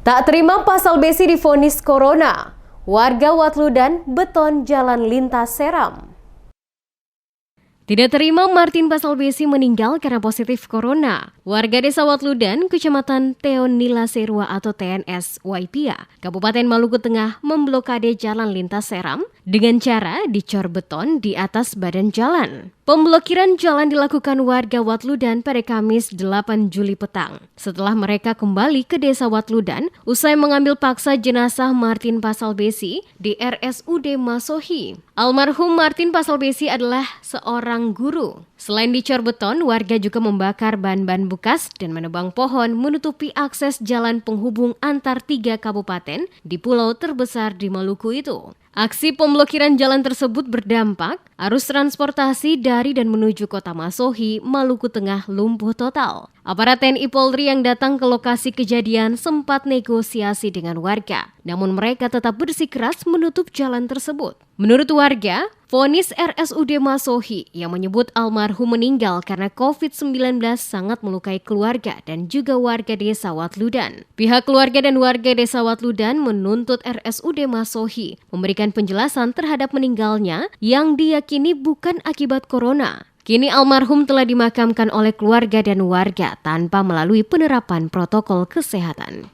Tak terima pasal besi divonis corona, warga Watludan beton jalan lintas Seram. Tidak terima Martin pasal besi meninggal karena positif corona. Warga desa Watludan, Kecamatan Teonila Serua atau TNS Waipia, Kabupaten Maluku Tengah memblokade jalan lintas Seram dengan cara dicor beton di atas badan jalan. Pemblokiran jalan dilakukan warga Watludan pada Kamis 8 Juli petang. Setelah mereka kembali ke desa Watludan, usai mengambil paksa jenazah Martin pasal besi di RSUD Masohi. Almarhum Martin pasal besi adalah seorang guru. Selain dicor beton, warga juga membakar ban-ban bekas dan menebang pohon menutupi akses jalan penghubung antar 3 kabupaten di pulau terbesar di Maluku itu. Aksi pemblokiran jalan tersebut berdampak arus transportasi dari dan menuju kota Masohi, Maluku Tengah lumpuh total. Aparat TNI Polri yang datang ke lokasi kejadian sempat negosiasi dengan warga, namun mereka tetap bersikeras menutup jalan tersebut. Menurut warga, vonis RSUD Masohi yang menyebut almarhum meninggal karena COVID-19 sangat melukai keluarga dan juga warga desa Watludan. Pihak keluarga dan warga desa Watludan menuntut RSUD Masohi memberikan penjelasan terhadap meninggalnya yang diyakini bukan akibat corona. Kini almarhum telah dimakamkan oleh keluarga dan warga tanpa melalui penerapan protokol kesehatan.